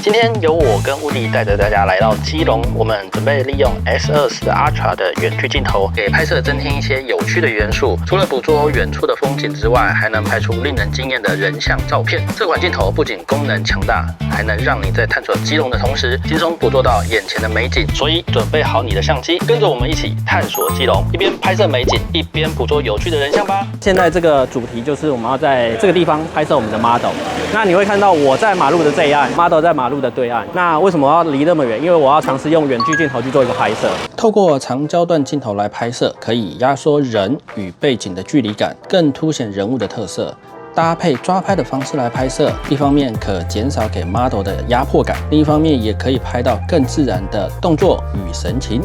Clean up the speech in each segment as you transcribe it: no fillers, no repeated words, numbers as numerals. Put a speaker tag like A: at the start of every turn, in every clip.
A: 今天由我跟乌迪带着大家来到基隆，我们准备利用 S24 Ultra 的远距镜头，给拍摄增添一些有趣的元素。除了捕捉远处的风景之外，还能拍出令人惊艳的人像照片。这款镜头不仅功能强大，还能让你在探索基隆的同时，轻松捕捉到眼前的美景。所以准备好你的相机，跟着我们一起探索基隆，一边拍摄美景，一边捕捉有趣的人像吧。现在这个主题就是我们要在这个地方拍摄我们的 model。那你会看到我在马路的这一岸 ，model 在马路的对岸。那为什么要离那么远？因为我要尝试用远距镜头去做一个拍摄。透过长焦段镜头来拍摄，可以压缩人与背景的距离感，更凸显人物的特色。搭配抓拍的方式来拍摄，一方面可减少给 model 的压迫感，另一方面也可以拍到更自然的动作与神情。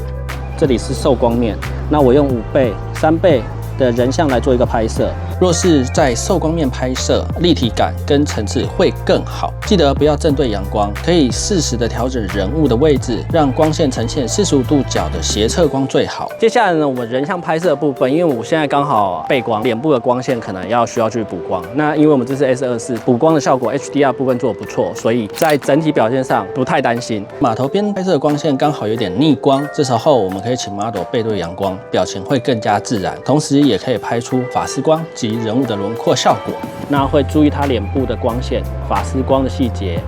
A: 这里是受光面，那我用5倍、3倍的人像来做一个拍摄。若是在受光面拍摄，立体感跟层次会更好。记得不要正对阳光，可以适时的调整人物的位置，让光线呈现45度角的斜侧光最好。接下来呢，我们人像拍摄的部分，因为我现在刚好背光，脸部的光线可能需要去补光。那因为我们这是 S24，补光的效果 HDR 部分做得不错，所以在整体表现上不太担心。码头边拍摄的光线刚好有点逆光，这时候我们可以请 model 背对阳光，表情会更加自然，同时也可以拍出法丝光及人物的轮廓效果。那会注意他脸部的光线、法丝光的细节。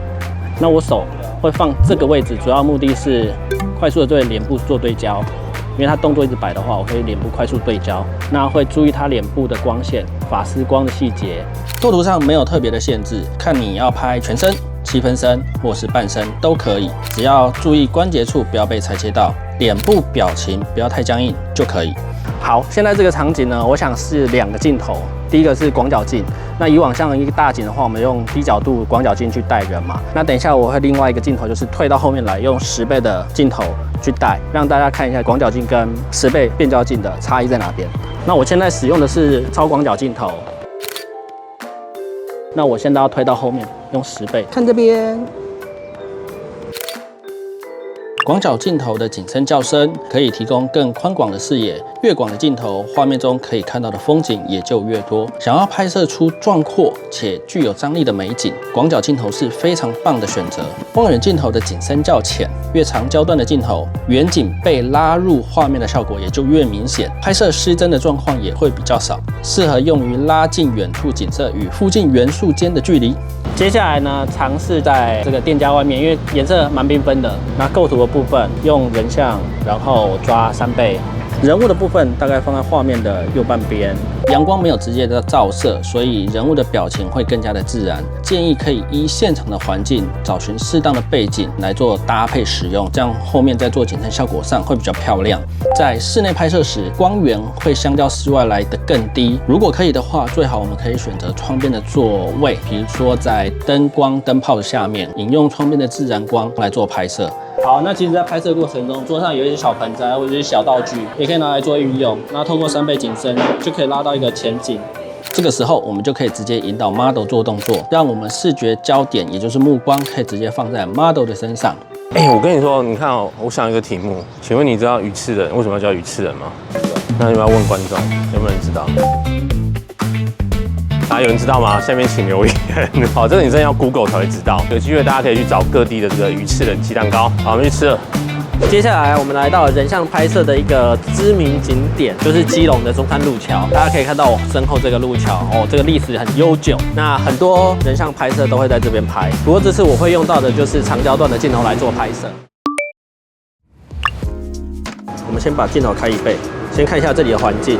A: 那我手会放这个位置，主要目的是快速的对脸部做对焦，因为他动作一直摆的话，我可以脸部快速对焦。那会注意他脸部的光线、法丝光的细节。构图上没有特别的限制，看你要拍全身、7分身或是半身都可以，只要注意关节处不要被裁切到，脸部表情不要太僵硬就可以。好，现在这个场景呢，我想是2个镜头。第一个是广角镜，那以往像一个大景的话，我们用低角度广角镜去带人嘛。那等一下我会另外一个镜头，就是退到后面来，用10倍的镜头去带，让大家看一下广角镜跟10倍变焦镜的差异在哪边。那我现在使用的是超广角镜头，那我现在要推到后面，用10倍，看这边。广角镜头的景深较深，可以提供更宽广的视野。越广的镜头，画面中可以看到的风景也就越多。想要拍摄出壮阔且具有张力的美景，广角镜头是非常棒的选择。望远镜头的景深较浅，越长焦段的镜头，远景被拉入画面的效果也就越明显，拍摄失真的状况也会比较少，适合用于拉近远处景色与附近元素间的距离。接下来呢，尝试在这个店家外面，因为颜色蛮缤纷的，那构图的部分用人像，然后抓3倍。人物的部分大概放在画面的右半边，阳光没有直接的照射，所以人物的表情会更加的自然。建议可以依现场的环境找寻适当的背景来做搭配使用，这样后面在做景深效果上会比较漂亮。在室内拍摄时，光源会相较室外来的更低。如果可以的话，最好我们可以选择窗边的座位，比如说在灯光灯泡的下面，引用窗边的自然光来做拍摄。好，那其实在拍摄过程中，桌上有一些小盆栽或者是小道具，也可以拿来做运用。那透过3倍景深，就可以拉到一个前景。这个时候，我们就可以直接引导 model 做动作，让我们视觉焦点，也就是目光，可以直接放在 model 的身上。
B: 我跟你说，你看哦，我想一个题目，请问你知道鱼翅人为什么要叫鱼翅人吗？那你们要问观众，有没有人知道？有人知道吗？下面请留言。好，这个你真的要 Google 才会知道。有机会大家可以去找各地的这个鱼翅人鸡蛋糕。好，我们去吃了。
A: 接下来我们来到人像拍摄的一个知名景点，就是基隆的中山路桥。大家可以看到我身后这个路桥哦，这个历史很悠久。那很多人像拍摄都会在这边拍，不过这次我会用到的就是长焦段的镜头来做拍摄。我们先把镜头开1倍，先看一下这里的环境。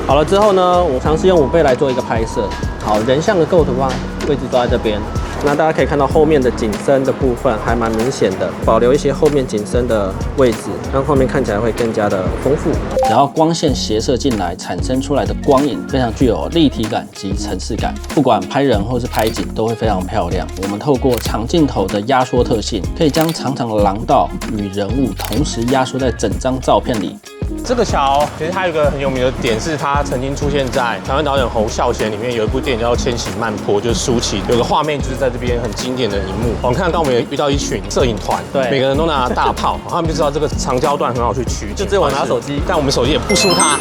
A: 好了之后呢，我尝试用5倍来做一个拍摄。好，人像的构图啊，位置都在这边。那大家可以看到后面的景深的部分还蛮明显的，保留一些后面景深的位置，让画面看起来会更加的丰富。然后光线斜射进来产生出来的光影，非常具有立体感及层次感。不管拍人或是拍景，都会非常漂亮。我们透过长镜头的压缩特性，可以将长长的廊道与人物同时压缩在整张照片里。
B: 这个桥其实它有一个很有名的点，是它曾经出现在台湾导演侯孝贤里面有一部电影叫做《千禧慢坡》，就是舒淇有个画面就是在这边很经典的一幕。我们看到我们也遇到一群摄影团，对，每个人都拿大炮，他们就知道这个长焦段很好去取景，就只有我拿手机，但我们手机也不输他。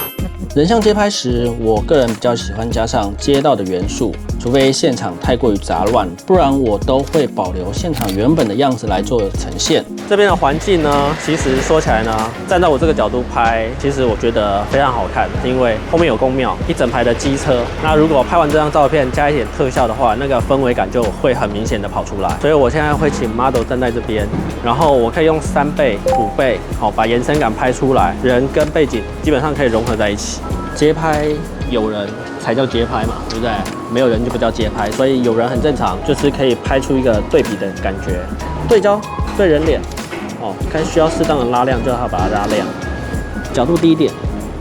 A: 人像街拍时，我个人比较喜欢加上街道的元素，除非现场太过于杂乱，不然我都会保留现场原本的样子来做呈现。
C: 这边的环境呢，其实说起来呢，站在我这个角度拍，其实我觉得非常好看，因为后面有宫庙，一整排的机车。那如果拍完这张照片加一点特效的话，那个氛围感就会很明显的跑出来。所以我现在会请 model 站在这边，然后我可以用3倍、5倍，把延伸感拍出来，人跟背景基本上可以融合在一起。街拍有人才叫街拍嘛，对不对？没有人就不叫街拍，所以有人很正常，就是可以拍出一个对比的感觉。对焦对人脸，看需要适当的拉亮就要把它拉亮，角度低一点，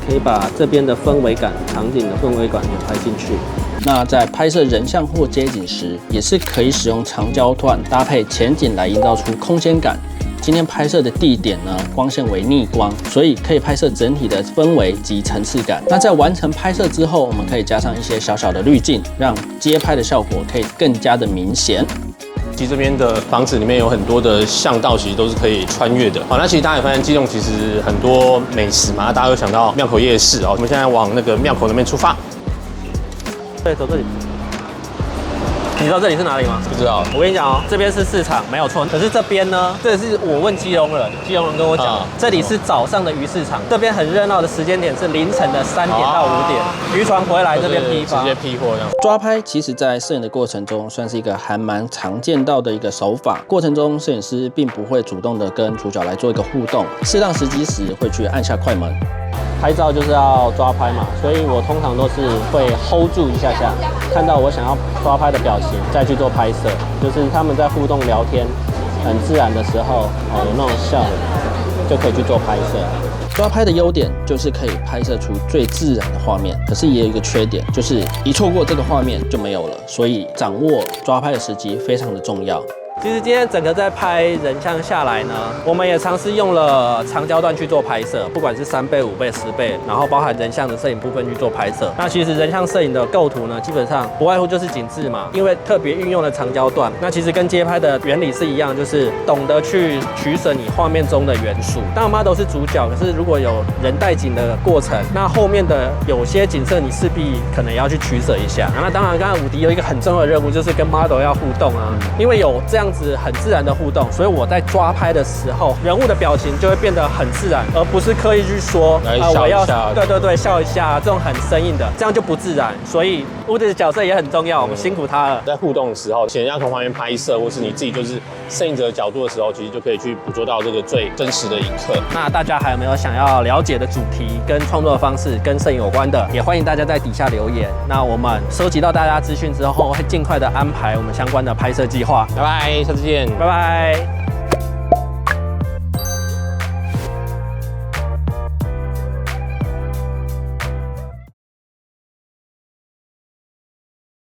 C: 可以把这边的氛围感、场景的氛围感也拍进去。
A: 那在拍摄人像或街景时，也是可以使用长焦段搭配前景来营造出空间感。今天拍摄的地点呢，光线为逆光，所以可以拍摄整体的氛围及层次感。那在完成拍摄之后，我们可以加上一些小小的滤镜，让街拍的效果可以更加的明显。
B: 其实这边的房子里面有很多的巷道，其实都是可以穿越的。好，那其实大家也发现基隆其实很多美食嘛，大家有想到庙口夜市哦。我们现在往那个庙口那边出发。
C: 对，走这里。你知道这里是哪里吗？
B: 不知道。
C: 我跟你讲哦，这边是市场，没有错。可是这边呢，这是我问基隆人，基隆人跟我讲，这里是早上的鱼市场，这边很热闹的时间点是凌晨的3点到5点，渔船回来这边批发，
B: 直接批货这样。
A: 抓拍其实在摄影的过程中，算是一个还蛮常见到的一个手法。过程中，摄影师并不会主动的跟主角来做一个互动，适当时机时会去按下快门。
C: 拍照就是要抓拍嘛，所以我通常都是会 hold 住一下下，看到我想要抓拍的表情，再去做拍摄。就是他们在互动聊天很自然的时候，有那种笑的，就可以去做拍摄。
A: 抓拍的优点就是可以拍摄出最自然的画面，可是也有一个缺点，就是一错过这个画面就没有了，所以掌握抓拍的时机非常的重要。
C: 其实今天整个在拍人像下来呢，我们也尝试用了长焦段去做拍摄，不管是3倍、5倍、10倍，然后包含人像的摄影部分去做拍摄。那其实人像摄影的构图呢，基本上不外乎就是紧致嘛，因为特别运用了长焦段。那其实跟街拍的原理是一样，就是懂得去取舍你画面中的元素。当然 model 是主角，可是如果有人带景的过程，那后面的有些景色你势必可能要去取舍一下。那当然，刚才伍迪有一个很重要的任务，就是跟 model 要互动啊，因为有这样子很自然的互动，所以我在抓拍的时候，人物的表情就会变得很自然，而不是刻意去说
B: 我要
C: 对笑一下这种很生硬的，这样就不自然。所以伍迪的角色也很重要，我们辛苦他了。
B: 在互动的时候，请人家从旁边拍摄，或是你自己就是摄影者的角度的时候，其实就可以去捕捉到这个最真实的一刻。
C: 那大家还有没有想要了解的主题跟创作的方式跟摄影有关的，也欢迎大家在底下留言。那我们收集到大家资讯之后，会尽快的安排我们相关的拍摄计划。
B: 拜拜，下次见。
C: 拜拜。